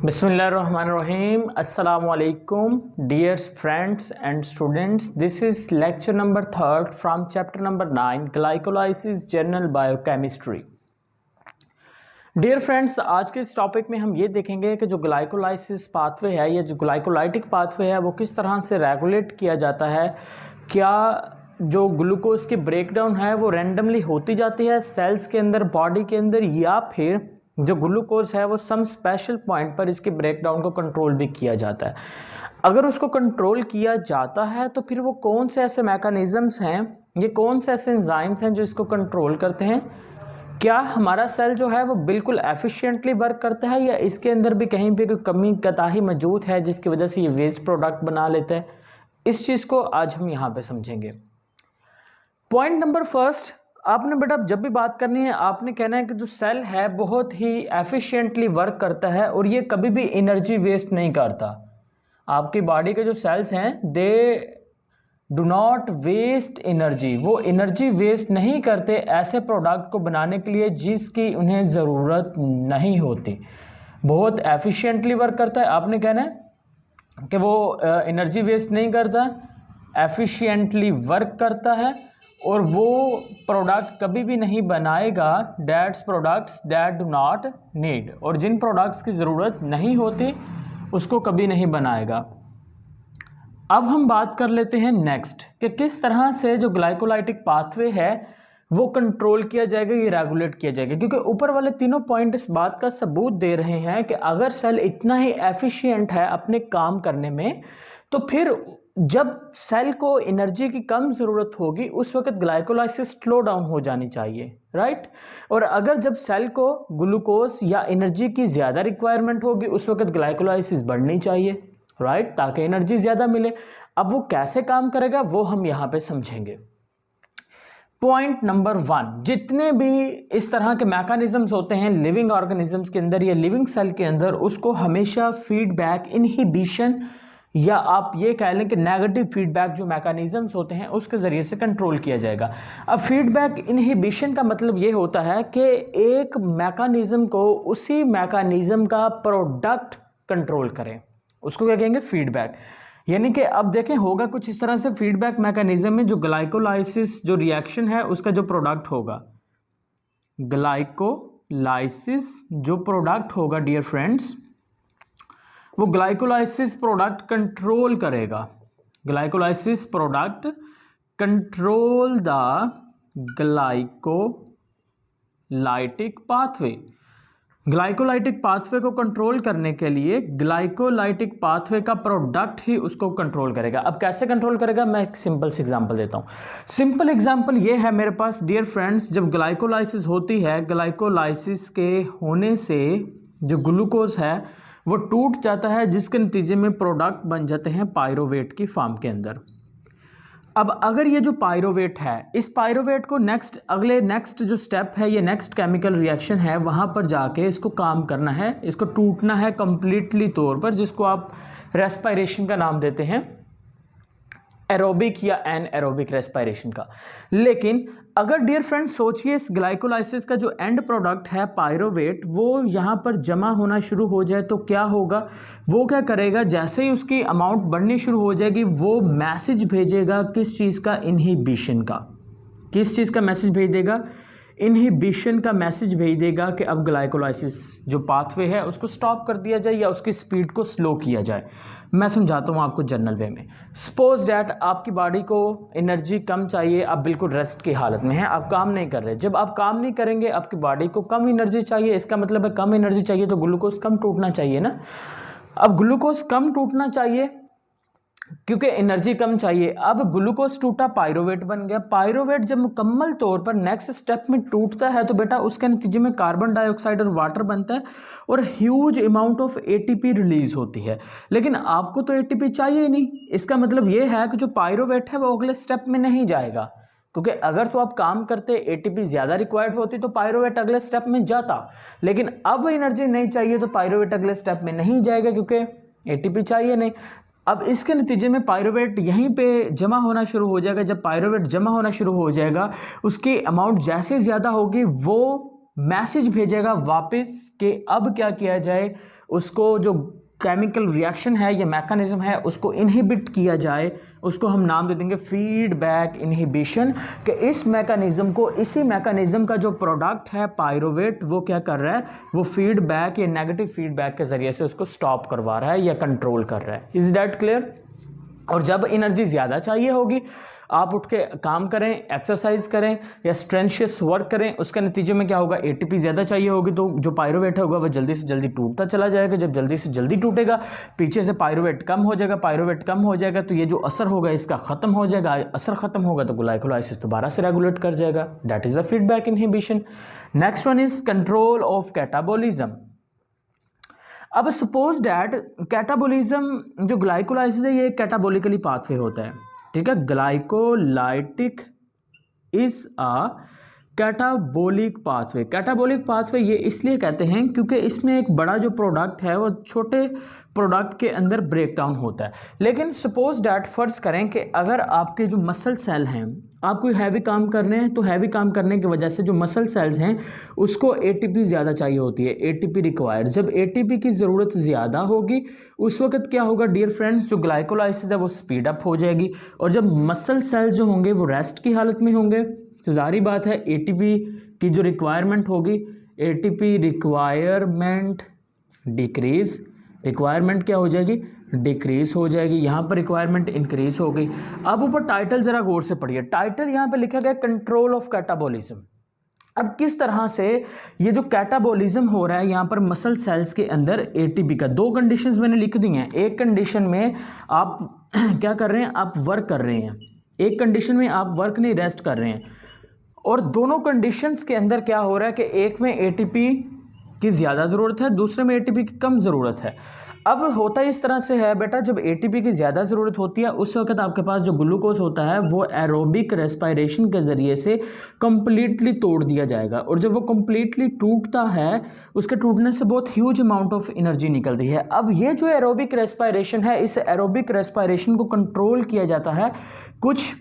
Bismillahirrahmanirrahim. Assalamu alaikum, dear friends and students. This is lecture number 3rd from chapter number 9, Glycolysis General Biochemistry. Dear friends, आज के इस topic में हम ये देखेंगे कि जो ग्लाइकोलाइसिस पाथवे है या जो ग्लाइकोलाइटिक पाथवे है वो किस तरह से रेगुलेट किया जाता है। क्या जो ग्लूकोज की ब्रेकडाउन है वो रैंडमली होती जाती है सेल्स के अंदर, बॉडी के अंदर, या फिर जो ग्लूकोज है वो सम स्पेशल पॉइंट पर इसके ब्रेकडाउन को कंट्रोल भी किया जाता है। अगर उसको कंट्रोल किया जाता है तो फिर वो कौन से ऐसे मैकेनिज़म्स हैं, ये कौन से ऐसे एंजाइम्स हैं जो इसको कंट्रोल करते हैं। क्या हमारा सेल जो है वो बिल्कुल एफिशिएंटली वर्क करता है या इसके अंदर भी कहीं पे कोई कमी कताही मौजूद है जिसकी वजह से ये वेस्ट प्रोडक्ट बना लेता है। इस चीज़ को आज हम यहाँ पे समझेंगे। पॉइंट नंबर फर्स्ट, आपने बेटा जब भी बात करनी है आपने कहना है कि जो सेल है बहुत ही एफिशिएंटली वर्क करता है और ये कभी भी एनर्जी वेस्ट नहीं करता। आपकी बॉडी के जो सेल्स हैं they do not waste energy, वो एनर्जी वेस्ट नहीं करते ऐसे प्रोडक्ट को बनाने के लिए जिसकी उन्हें ज़रूरत नहीं होती। बहुत एफिशिएंटली वर्क करता है। आपने कहना है कि वो एनर्जी वेस्ट नहीं करता, एफिशिएंटली वर्क करता है और वो प्रोडक्ट कभी भी नहीं बनाएगा that's products that do not need, और जिन प्रोडक्ट्स की ज़रूरत नहीं होती उसको कभी नहीं बनाएगा। अब हम बात कर लेते हैं नेक्स्ट कि किस तरह से जो ग्लाइकोलाइटिक पाथवे है वो कंट्रोल किया जाएगा, ये रेगुलेट किया जाएगा। क्योंकि ऊपर वाले तीनों पॉइंट इस बात का सबूत दे रहे हैं कि अगर सेल इतना ही एफिशिएंट है अपने काम करने में तो फिर जब सेल को एनर्जी की कम ज़रूरत होगी उस वक्त ग्लाइकोलाइसिस स्लो डाउन हो जानी चाहिए, राइट। और अगर जब सेल को ग्लूकोज या एनर्जी की ज़्यादा रिक्वायरमेंट होगी उस वक्त ग्लाइकोलाइसिस बढ़नी चाहिए, राइट, ताकि एनर्जी ज़्यादा मिले। अब वो कैसे काम करेगा वो हम यहाँ पे समझेंगे। पॉइंट नंबर 1, जितने भी इस तरह के मैकेनिज्म्स होते हैं लिविंग ऑर्गेनिजम्स के अंदर या लिविंग सेल के अंदर, उसको हमेशा फीडबैक इनहिबिशन या आप ये कह लें कि नेगेटिव फीडबैक जो मैकेनिज्म्स होते हैं उसके ज़रिए से कंट्रोल किया जाएगा। अब फीडबैक इनहिबिशन का मतलब ये होता है कि एक मैकेनिज्म को उसी मैकेनिज्म का प्रोडक्ट कंट्रोल करें, उसको क्या कहेंगे, फीडबैक। यानी कि अब देखें होगा कुछ इस तरह से फीडबैक मैकेनिज्म में जो ग्लाइकोलाइसिस जो रिएक्शन है उसका जो प्रोडक्ट होगा, ग्लाइकोलाइसिस जो प्रोडक्ट होगा डियर फ्रेंड्स, वो ग्लाइकोलाइसिस प्रोडक्ट कंट्रोल करेगा। Glycolysis product control the glycolytic pathway. Glycolytic pathway को कंट्रोल करने के लिए ग्लाइकोलाइटिक पाथवे का प्रोडक्ट ही उसको कंट्रोल करेगा। अब कैसे कंट्रोल करेगा, मैं एक सिंपल से एग्जांपल देता हूँ। सिंपल एग्जांपल ये है मेरे पास डियर फ्रेंड्स, जब ग्लाइकोलाइसिस होती है, ग्लाइकोलाइसिस के होने से जो ग्लूकोज है वो टूट जाता है जिसके नतीजे में प्रोडक्ट बन जाते हैं पायरोवेट की फॉर्म के अंदर। अब अगर ये जो पायरोवेट है, इस पायरोवेट को नेक्स्ट जो स्टेप है, ये नेक्स्ट केमिकल रिएक्शन है, वहाँ पर जाके इसको काम करना है, इसको टूटना है कंप्लीटली तौर पर, जिसको आप रेस्पिरेशन का नाम देते हैं, एरोबिक या एनएरोबिक रेस्पिरेशन का। लेकिन अगर डियर फ्रेंड्स सोचिए इस ग्लाइकोलाइसिस का जो एंड प्रोडक्ट है पायरोवेट वो यहाँ पर जमा होना शुरू हो जाए तो क्या होगा, वो क्या करेगा, जैसे ही उसकी अमाउंट बढ़नी शुरू हो जाएगी वो मैसेज भेजेगा किस चीज़ का, इनहिबिशन का। किस चीज़ का मैसेज भेज देगा, इनहिबिशन का मैसेज भेज देगा कि अब ग्लाइकोलाइसिस जो पाथवे है उसको स्टॉप कर दिया जाए या उसकी स्पीड को स्लो किया जाए। मैं समझाता हूँ आपको जनरल वे में। सपोज डैट आपकी बॉडी को एनर्जी कम चाहिए, आप बिल्कुल रेस्ट की हालत में हैं, आप काम नहीं कर रहे। जब आप काम नहीं करेंगे आपकी बॉडी को कम एनर्जी चाहिए, इसका मतलब है कम एनर्जी चाहिए तो ग्लूकोज कम टूटना चाहिए ना। अब ग्लूकोज कम टूटना चाहिए क्योंकि एनर्जी कम चाहिए। अब ग्लूकोज टूटा, पायरोवेट बन गया। पायरोवेट जब मुकम्मल तौर पर नेक्स्ट स्टेप में टूटता है तो बेटा उसके नतीजे में कार्बन डाइऑक्साइड और वाटर बनता है और huge amount of ATP release होती है। लेकिन आपको तो एटीपी चाहिए ही नहीं। इसका मतलब ये है कि जो पायरोवेट है वो अगले स्टेप में नहीं जाएगा, क्योंकि अगर तो आप काम करते एटीपी ज़्यादा रिक्वायर्ड होती तो पायरोवेट अगले स्टेप में जाता। लेकिन अब एनर्जी नहीं चाहिए तो पायरोवेट अगले स्टेप में नहीं जाएगा क्योंकि एटीपी चाहिए नहीं। अब इसके नतीजे में पायरोवेट यहीं पे जमा होना शुरू हो जाएगा। जब पायरोवेट जमा होना शुरू हो जाएगा उसकी अमाउंट जैसे ज़्यादा होगी वो मैसेज भेजेगा वापस कि अब क्या किया जाए, उसको जो केमिकल रिएक्शन है या मैकेनिज्म है उसको इनहिबिट किया जाए, उसको हम नाम दे देंगे फीडबैक इनहिबिशन। कि इस मैकेनिज्म को, इसी मैकेनिज्म का जो प्रोडक्ट है पायरोवेट, वो क्या कर रहा है, वो फीडबैक या नेगेटिव फीडबैक के जरिए से उसको स्टॉप करवा रहा है या कंट्रोल कर रहा है। Is that clear? और जब एनर्जी ज़्यादा चाहिए होगी, आप उठ के काम करें, एक्सरसाइज करें या स्ट्रेंशियस वर्क करें, उसके नतीजे में क्या होगा, एटीपी ज़्यादा चाहिए होगी तो जो पायरोवेट होगा वो जल्दी से जल्दी टूटता चला जाएगा। जब जल्दी से जल्दी टूटेगा, पीछे से पायरोवेट कम हो जाएगा, पायरोवेट कम हो जाएगा तो ये जो असर होगा इसका ख़त्म हो जाएगा, असर ख़त्म होगा तो ग्लाइकोलाइसिस दोबारा से रेगुलेट कर जाएगा। That is the feedback inhibition. Next one is control of catabolism. अब सपोज डैट कैटाबोलिज्म, जो ग्लाइकोलाइसिस है ये कैटाबोलिकली पाथवे होता है, ठीक है। Glycolytic is a catabolic pathway. Catabolic pathway ये इसलिए कहते हैं क्योंकि इसमें एक बड़ा जो प्रोडक्ट है वो छोटे प्रोडक्ट के अंदर ब्रेक डाउन होता है। लेकिन सपोज डैट फर्ज करें कि अगर आपके जो मसल सेल हैं, आप कोई हैवी काम कर रहे हैं तो हैवी काम करने की वजह से जो मसल सेल्स हैं उसको एटीपी ज़्यादा चाहिए होती है, एटीपी रिक्वायर्ड। जब एटीपी की ज़रूरत ज़्यादा होगी उस वक्त क्या होगा डियर फ्रेंड्स, जो ग्लाइकोलाइसिस है वो स्पीड अप हो जाएगी। और जब मसल सेल जो होंगे वो रेस्ट की हालत में होंगे तो जाहिर बात है एटीपी की जो रिक्वायरमेंट होगी, एटीपी रिक्वायरमेंट डिक्रीज, रिक्वायरमेंट क्या हो जाएगी, डिक्रीज हो जाएगी। यहाँ पर रिक्वायरमेंट इंक्रीज हो गई। अब ऊपर टाइटल जरा गौर से पढ़िए, टाइटल यहाँ पे लिखा गया कंट्रोल ऑफ कैटाबोलिज्म। अब किस तरह से ये जो कैटाबोलिज्म हो रहा है यहाँ पर मसल सेल्स के अंदर एटीपी का, दो कंडीशंस मैंने लिख दी हैं। एक कंडीशन में आप क्या कर रहे हैं, आप वर्क कर रहे हैं, एक कंडीशन में आप वर्क नहीं रेस्ट कर रहे हैं। और दोनों कंडीशंस के अंदर क्या हो रहा है कि एक में एटीपी की ज़्यादा ज़रूरत है, दूसरे में एटीपी की कम ज़रूरत है। अब होता इस तरह से है बेटा, जब एटीपी की ज़्यादा ज़रूरत होती है उस वक्त आपके पास जो ग्लूकोज होता है वो एरोबिक रेस्पिरेशन के ज़रिए से कंप्लीटली तोड़ दिया जाएगा। और जब वो कंप्लीटली टूटता है, उसके टूटने से बहुत ह्यूज अमाउंट ऑफ एनर्जी निकलती है। अब ये जो एरोबिक रेस्पिरेशन है, इस एरोबिक रेस्पिरेशन को कंट्रोल किया जाता है कुछ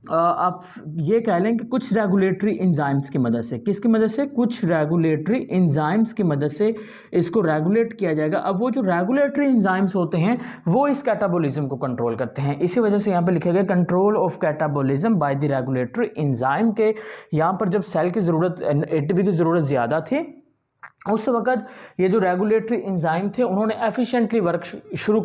आप ये कह लें कि कुछ रेगुलेटरी एंजाइम्स की मदद से। किसकी मदद से? कुछ रेगुलेटरी एंजाइम्स की मदद से इसको रेगुलेट किया जाएगा। अब वो जो रेगुलेटरी एंजाइम्स होते हैं वो इस कैटाबोलिज्म को कंट्रोल करते हैं। इसी वजह से यहाँ पे लिखा गया control of catabolism by the regulatory enzyme. के यहाँ पर जब सेल की ज़रूरत, एटीपी की ज़रूरत ज़्यादा थी, उस वक्त ये जो रेगुलेटरी एंजाइम थे उन्होंने एफिशिएंटली वर्क शुरू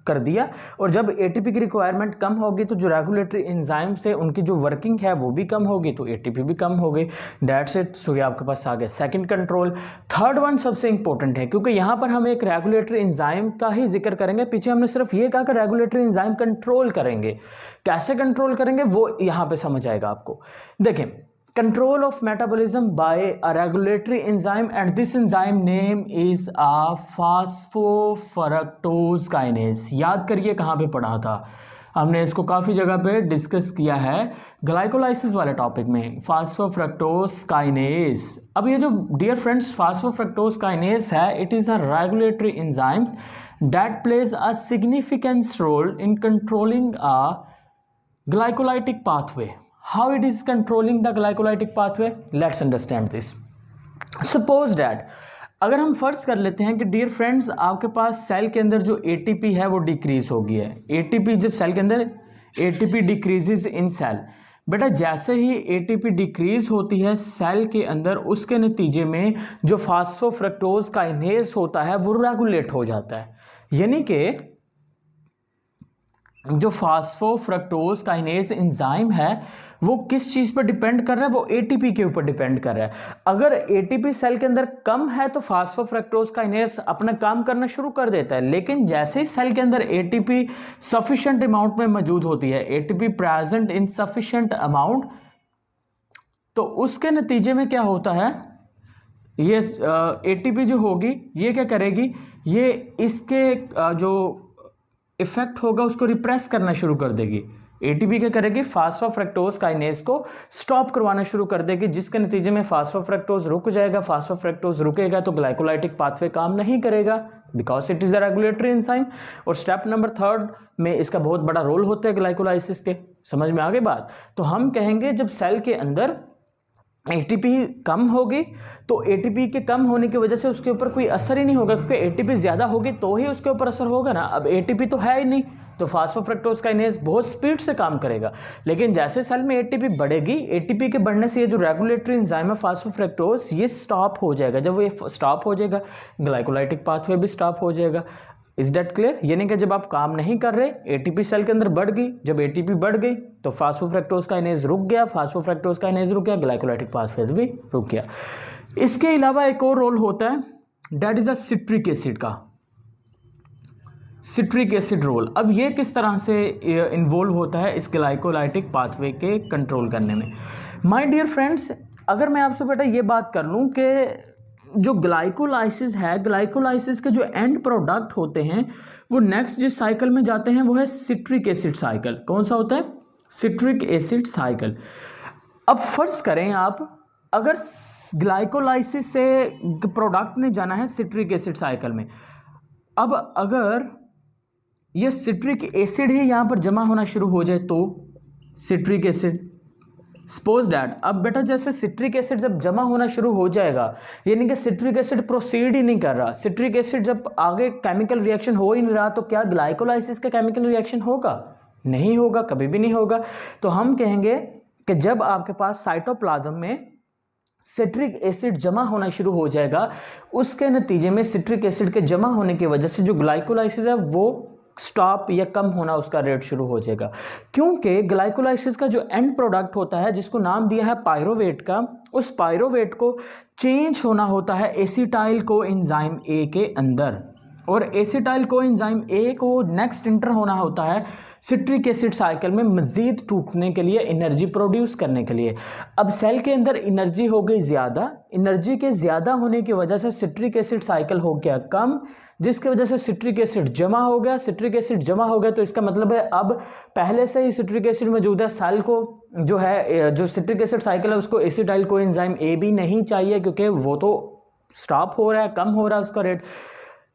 कर दिया। और जब एटीपी की रिक्वायरमेंट कम होगी तो जो रेगुलेटरी एंजाइम्स थे उनकी जो वर्किंग है वो भी कम होगी, तो एटीपी भी कम हो गई। That's it. सो ये आपके पास आ गया सेकंड कंट्रोल। थर्ड वन सबसे इंपॉर्टेंट है क्योंकि यहाँ पर हम एक रेगुलेटरी एंजाइम का ही जिक्र करेंगे। पीछे हमने सिर्फ ये कहा कि रेगुलेटरी एंजाइम कंट्रोल करेंगे, कैसे कंट्रोल करेंगे वो यहाँ पे समझ आएगा आपको। देखें, control of metabolism by a regulatory enzyme, and this enzyme name is a phosphofructose kinase। याद करिए कहाँ पे पढ़ा था हमने, इसको काफ़ी जगह पे डिस्कस किया है ग्लाइकोलाइसिस वाले टॉपिक में, फास्फोफ्रक्टोज काइनेस। अब ये जो डियर फ्रेंड्स फास्फोफ्रक्टोज काइनेस है, it is a regulatory enzymes that plays a significant role in controlling a glycolytic pathway. How it is controlling the glycolytic pathway? Let's understand this. Suppose that अगर हम फर्ज कर लेते हैं कि dear friends आपके पास cell के अंदर जो एटीपी है वो डिक्रीज हो गई है। एटीपी जब सेल के अंदर, एटीपी डिक्रीजेज इन सेल। बेटा जैसे ही एटीपी डिक्रीज होती है सेल के अंदर, उसके नतीजे में जो फास्फोफ्रक्टोज काइनेज होता है वो रेगुलेट हो जाता है। यानी कि जो फास्फोफ्रक्टोज काइनेज एंजाइम है वो किस चीज़ पर डिपेंड कर रहा है? वो एटीपी के ऊपर डिपेंड कर रहा है। अगर एटीपी सेल के अंदर कम है तो फास्फोफ्रक्टोज काइनेज अपना काम करना शुरू कर देता है। लेकिन जैसे ही सेल के अंदर एटीपी सफिशिएंट अमाउंट में मौजूद होती है, ATP present in sufficient amount, तो उसके नतीजे में क्या होता है, ये एटीपी जो होगी ये क्या करेगी, ये इसके जो इफेक्ट होगा उसको रिप्रेस करना शुरू कर देगी। एटीपी क्या करेगी, फास्फोफ्रक्टोज काइनेज को स्टॉप करवाना शुरू कर देगी, जिसके नतीजे में फास्फोफ्रक्टोज रुक जाएगा। फास्फोफ्रक्टोज रुकेगा तो ग्लाइकोलाइटिक पाथवे काम नहीं करेगा because it is a regulatory enzyme. और स्टेप नंबर थर्ड में इसका बहुत बड़ा रोल होता है ग्लाइकोलाइसिस के। समझ में आ गई बात? तो हम कहेंगे जब सेल के अंदर ATP कम होगी तो ATP के कम होने की वजह से उसके ऊपर कोई असर ही नहीं होगा, क्योंकि ATP ज़्यादा होगी तो ही उसके ऊपर असर होगा ना। अब ATP तो है ही नहीं, तो फास्फोफ्रक्टोज काइनेज बहुत स्पीड से काम करेगा। लेकिन जैसे सेल में ATP बढ़ेगी, ATP के बढ़ने से ये जो रेगुलेटरी एंजाइम है फास्फोफ्रक्टोज, ये स्टॉप हो जाएगा। जब ये स्टॉप हो जाएगा, ग्लाइकोलाइटिक पाथवे भी स्टॉप हो जाएगा। Is that clear? यानी कि जब आप काम नहीं कर रहे, ATP सेल के अंदर बढ़ गई, जब ATP बढ़ गई तो फास्फोफ्रक्टोज काइनेज रुक गया, फास्फोफ्रक्टोज काइनेज रुक गया, ग्लाइकोलाइटिक पाथवे भी रुक गया। इसके अलावा एक और रोल होता है, that is a citric acid का, सिट्रिक एसिड रोल। अब ये किस तरह से इन्वॉल्व होता है इस ग्लाइकोलाइटिक पाथवे के कंट्रोल करने में? माय डियर फ्रेंड्स, अगर मैं आपसे बेटा ये बात कर लूँ कि जो ग्लाइकोलाइसिस है, ग्लाइकोलाइसिस के जो एंड प्रोडक्ट होते हैं वो नेक्स्ट जिस साइकिल में जाते हैं वो है सिट्रिक एसिड साइकिल। कौन सा होता है? Citric acid cycle. अब फर्ज करें आप, अगर ग्लाइकोलाइसिस से प्रोडक्ट ने जाना है सिट्रिक एसिड साइकिल में, अब अगर ये सिट्रिक एसिड ही यहाँ पर जमा होना शुरू हो जाए तो सिट्रिक एसिड, सपोज डैट, अब बेटा जैसे सिट्रिक एसिड जब जमा होना शुरू हो जाएगा, यानी कि सिट्रिक एसिड प्रोसीड ही नहीं कर रहा, सिट्रिक एसिड जब आगे केमिकल रिएक्शन हो ही नहीं रहा, तो क्या ग्लाइकोलाइसिस का केमिकल रिएक्शन होगा? नहीं होगा, कभी भी नहीं होगा। तो हम कहेंगे कि जब आपके पास साइटोप्लाज्म में सिट्रिक एसिड जमा होना शुरू हो जाएगा, उसके नतीजे में सिट्रिक एसिड के जमा होने की वजह से जो ग्लाइकोलाइसिस है वो स्टॉप या कम होना, उसका रेट शुरू हो जाएगा। क्योंकि ग्लाइकोलाइसिस का जो एंड प्रोडक्ट होता है, जिसको नाम दिया है पायरोवेट का, उस पायरोवेट को चेंज होना होता है एसिटाइल कोएंजाइम ए के अंदर, और एसिटाइल कोएंजाइम ए को नेक्स्ट इंटर होना होता है सिट्रिक एसिड साइकिल में मज़ीद टूटने के लिए, एनर्जी प्रोड्यूस करने के लिए। अब सेल के अंदर एनर्जी हो गई ज़्यादा, एनर्जी के ज़्यादा होने की वजह से सिट्रिक एसिड साइकिल हो गया कम, जिसकी वजह से सिट्रिक एसिड जमा हो गया। सिट्रिक एसिड जमा हो गया तो इसका मतलब है अब पहले से ही सिट्रिक एसिड मौजूद है, सेल को जो है, जो सिट्रिक एसिड साइकिल है उसको एसिटाइल कोएंजाइम ए भी नहीं चाहिए, क्योंकि वो तो स्टॉप हो रहा है, कम हो रहा है उसका रेट।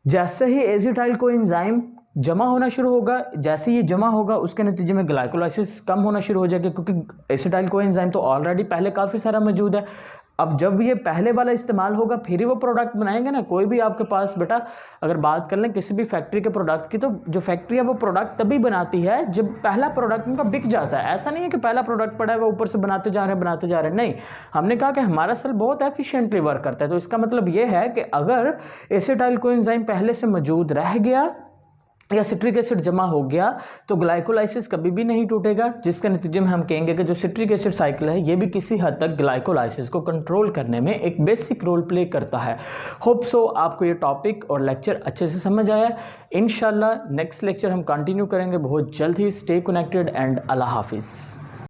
जैसे ही एसिटाइल कोएंजाइम जमा होना शुरू होगा, जैसे ये जमा होगा उसके नतीजे में ग्लाइकोलाइसिस कम होना शुरू हो जाएगा, क्योंकि एसिटाइल कोएंजाइम तो ऑलरेडी पहले काफ़ी सारा मौजूद है। अब जब ये पहले वाला इस्तेमाल होगा फिर ही वो प्रोडक्ट बनाएंगे ना। कोई भी आपके पास बेटा अगर बात कर लें किसी भी फैक्ट्री के प्रोडक्ट की, तो जो फैक्ट्री है वो प्रोडक्ट तभी बनाती है जब पहला प्रोडक्ट उनका बिक जाता है। ऐसा नहीं है कि पहला प्रोडक्ट पड़ा है वो ऊपर से बनाते जा रहे हैं, नहीं। हमने कहा कि हमारा सेल बहुत एफिशिएंटली वर्क करता है, तो इसका मतलब ये है कि अगर एसिटाइल कोएंजाइम पहले से मौजूद रह गया या सिट्रिक एसिड जमा हो गया तो ग्लाइकोलाइसिस कभी भी नहीं टूटेगा, जिसके नतीजे में हम कहेंगे कि जो सिट्रिक एसिड साइकिल है ये भी किसी हद तक ग्लाइकोलाइसिस को कंट्रोल करने में एक बेसिक रोल प्ले करता है। होप सो आपको ये टॉपिक और लेक्चर अच्छे से समझ आया। इंशाल्लाह नेक्स्ट लेक्चर हम कंटिन्यू करेंगे बहुत जल्द ही। स्टे कनेक्टेड एंड अल्लाह हाफिज़।